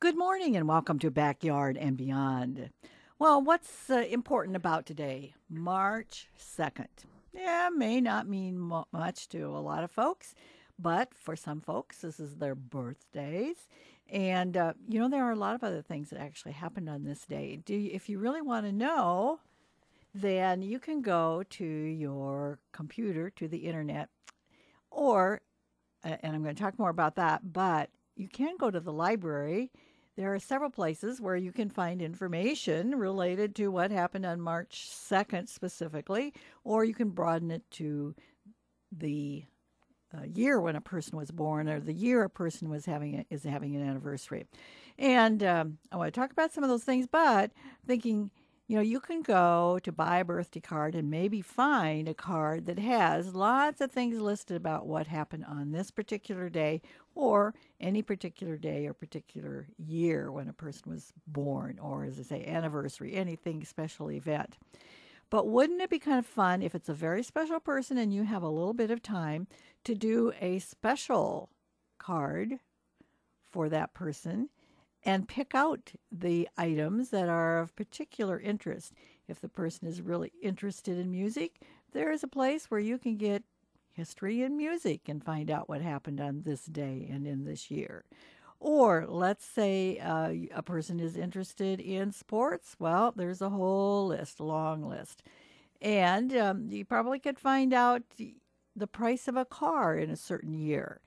Good morning and welcome to Backyard and Beyond. Well, what's important about today? March 2nd. Yeah, may not mean much to a lot of folks, but for some folks, this is their birthdays. And, there are a lot of other things that actually happened on this day. If you really want to know, then you can go to your computer, to the internet, or and I'm going to talk more about that, but you can go to the library. There are several places where you can find information related to what happened on March 2nd specifically, or you can broaden it to the year when a person was born or the year a person is having an anniversary. And I want to talk about some of those things, but thinking, you can go to buy a birthday card and maybe find a card that has lots of things listed about what happened on this particular day or any particular day or particular year when a person was born, or as I say, anniversary, anything special event. But wouldn't it be kind of fun if it's a very special person and you have a little bit of time to do a special card for that person and pick out the items that are of particular interest? If the person is really interested in music, there is a place where you can get history in music and find out what happened on this day and in this year. Or let's say a person is interested in sports. Well, there's a whole list, a long list. And you probably could find out the price of a car in a certain year.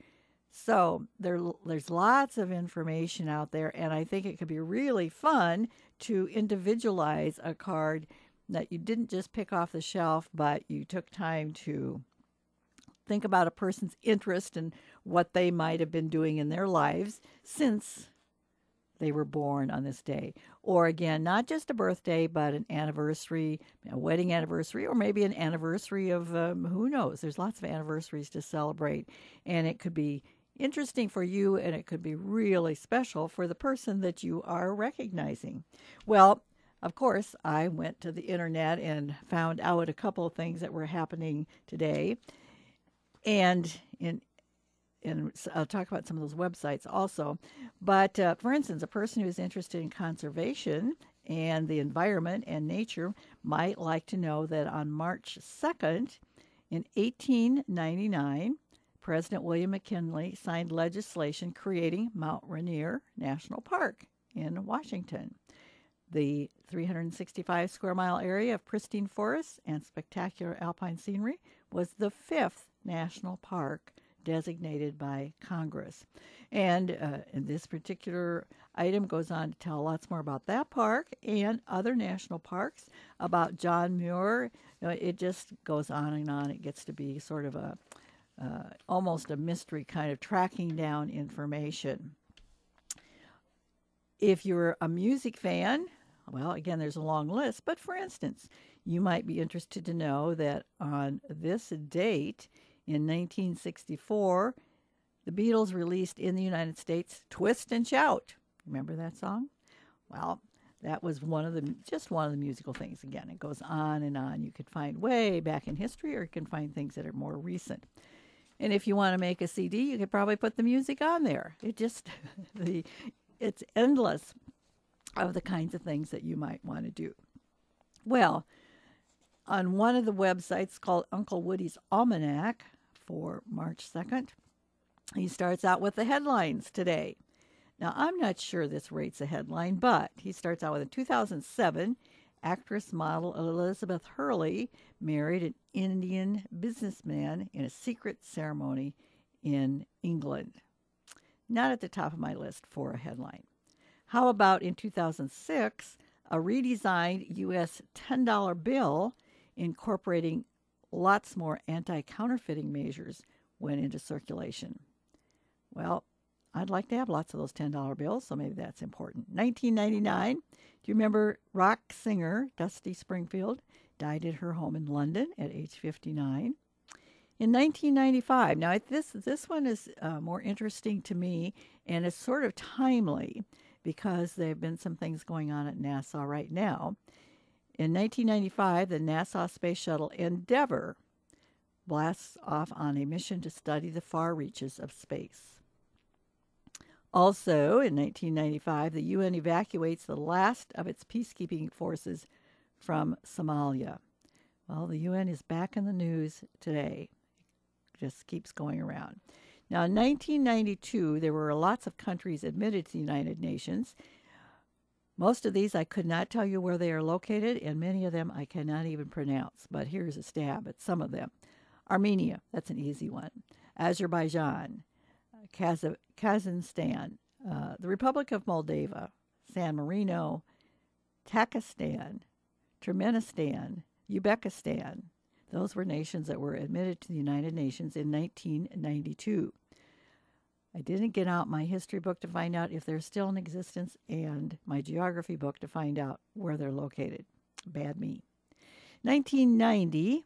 So there's lots of information out there, and I think it could be really fun to individualize a card that you didn't just pick off the shelf, but you took time to think about a person's interest and what they might have been doing in their lives since they were born on this day. Or again, not just a birthday, but an anniversary, a wedding anniversary, or maybe an anniversary of who knows. There's lots of anniversaries to celebrate, and it could be interesting for you, and it could be really special for the person that you are recognizing. Well, of course, I went to the internet and found out a couple of things that were happening today. And I'll talk about some of those websites also. But for instance, a person who is interested in conservation and the environment and nature might like to know that on March 2nd, in 1899, President William McKinley signed legislation creating Mount Rainier National Park in Washington. The 365 square mile area of pristine forests and spectacular alpine scenery was the fifth national park designated by Congress. And this particular item goes on to tell lots more about that park and other national parks, about John Muir. It just goes on and on. It gets to be sort of a almost a mystery kind of tracking down information. If you're a music fan, well, again, there's a long list, but for instance, you might be interested to know that on this date in 1964, the Beatles released in the United States Twist and Shout. Remember that song? Well, that was one of the musical things. Again, it goes on and on. You could find way back in history, or you can find things that are more recent. And if you want to make a CD, you could probably put the music on there. It's endless of the kinds of things that you might want to do. Well, on one of the websites called Uncle Woody's Almanac for March 2nd, he starts out with the headlines today. Now, I'm not sure this rates a headline, but he starts out with in 2007, actress model Elizabeth Hurley married an Indian businessman in a secret ceremony in England. Not at the top of my list for a headline. How about in 2006, a redesigned U.S. $10 bill incorporating lots more anti-counterfeiting measures went into circulation? Well, I'd like to have lots of those $10 bills, so maybe that's important. 1999, do you remember rock singer Dusty Springfield died at her home in London at age 59? In 1995, now this one is more interesting to me, and it's sort of timely because there have been some things going on at NASA right now. In 1995, the NASA space shuttle Endeavour blasts off on a mission to study the far reaches of space. Also, in 1995, the UN evacuates the last of its peacekeeping forces from Somalia. Well, the UN is back in the news today. Just keeps going around. Now, in 1992, there were lots of countries admitted to the United Nations. Most of these I could not tell you where they are located, and many of them I cannot even pronounce. But here's a stab at some of them. Armenia, that's an easy one. Azerbaijan, Kazakhstan, the Republic of Moldova, San Marino, Takistan, Turkmenistan, Uzbekistan. Those were nations that were admitted to the United Nations in 1992. I didn't get out my history book to find out if they're still in existence and my geography book to find out where they're located. Bad me. 1990,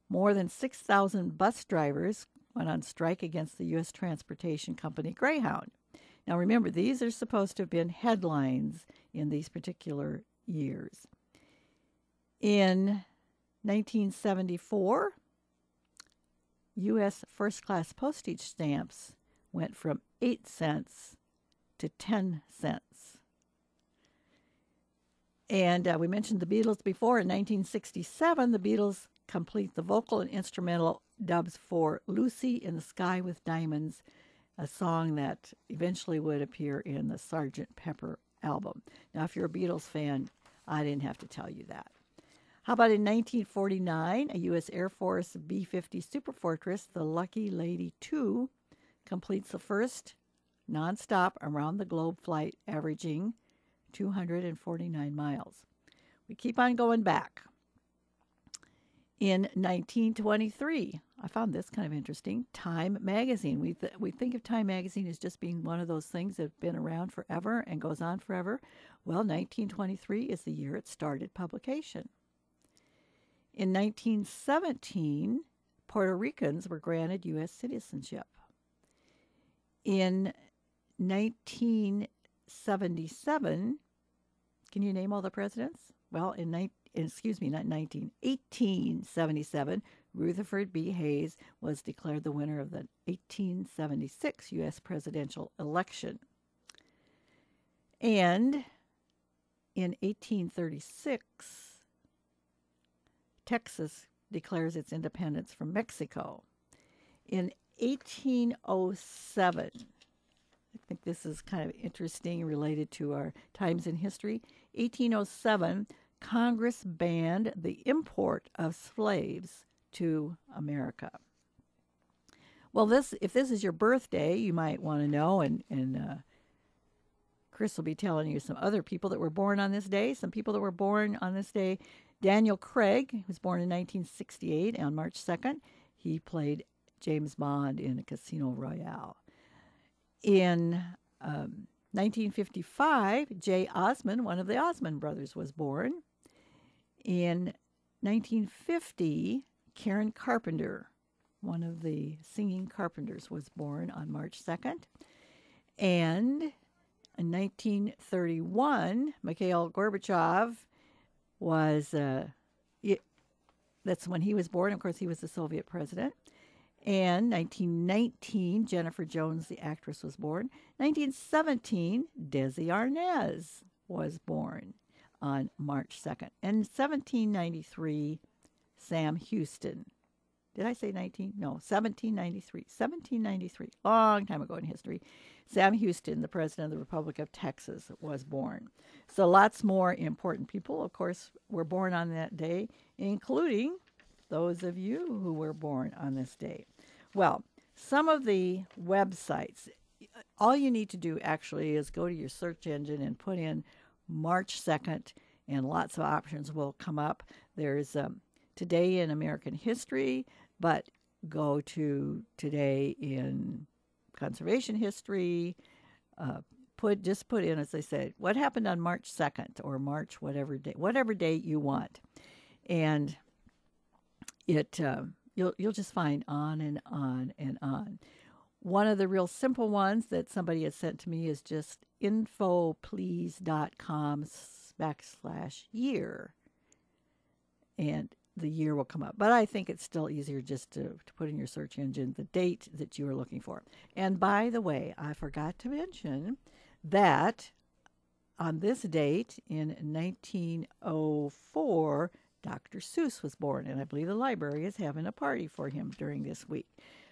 more than 6,000 bus drivers went on strike against the U.S. transportation company Greyhound. Now remember, these are supposed to have been headlines in these particular years. In 1974, U.S. first-class postage stamps went from 8 cents to 10 cents. And we mentioned the Beatles before. In 1967, the Beatles complete the vocal and instrumental dubs for Lucy in the Sky with Diamonds, a song that eventually would appear in the Sgt. Pepper album. Now, if you're a Beatles fan, I didn't have to tell you that. How about in 1949, a U.S. Air Force B-50 Superfortress, the Lucky Lady II, completes the first nonstop around-the-globe flight averaging 249 miles. We keep on going back. In 1923, I found this kind of interesting, Time Magazine. We think of Time Magazine as just being one of those things that have been around forever and goes on forever. Well, 1923 is the year it started publication. In 1917, Puerto Ricans were granted U.S. citizenship. In 1977, can you name all the presidents? Well, in 1877, Rutherford B. Hayes was declared the winner of the 1876 U.S. presidential election. And in 1836, Texas declares its independence from Mexico. In 1807, I think this is kind of interesting related to our times in history. 1807, Congress banned the import of slaves to America. Well, if this is your birthday, you might want to know, and Chris will be telling you some other people that were born on this day. Some people that were born on this day. Daniel Craig was born in 1968 on March 2nd. He played James Bond in Casino Royale. In 1955, Jay Osmond, one of the Osmond brothers, was born. In 1950, Karen Carpenter, one of the singing Carpenters, was born on March 2nd. And in 1931, Mikhail Gorbachev was, that's when he was born. Of course, he was the Soviet president. And 1919, Jennifer Jones, the actress, was born. 1917, Desi Arnaz was born on March 2nd. And 1793, Sam Houston. Did I say 19? No, 1793. 1793, long time ago in history. Sam Houston, the president of the Republic of Texas, was born. So lots more important people, of course, were born on that day, including those of you who were born on this day. Well, some of the websites, all you need to do actually is go to your search engine and put in March 2nd, and lots of options will come up. There's Today in American History, but go to Today in Conservation History. Just put in, as I said, what happened on March 2nd or March whatever date you want. And it you'll just find on and on and on. One of the real simple ones that somebody has sent to me is just infoplease.com/year. And the year will come up. But I think it's still easier just to put in your search engine the date that you are looking for. And by the way, I forgot to mention that on this date in 1904, Dr. Seuss was born, and I believe the library is having a party for him during this week.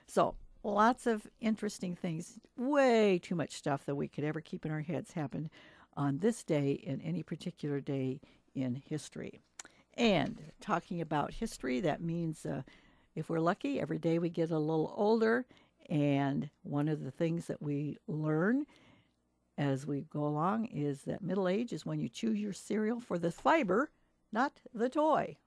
So, lots of interesting things, way too much stuff that we could ever keep in our heads happened on this day and any particular day in history. And talking about history, that means if we're lucky, every day we get a little older. And one of the things that we learn as we go along is that middle age is when you choose your cereal for the fiber, not the toy.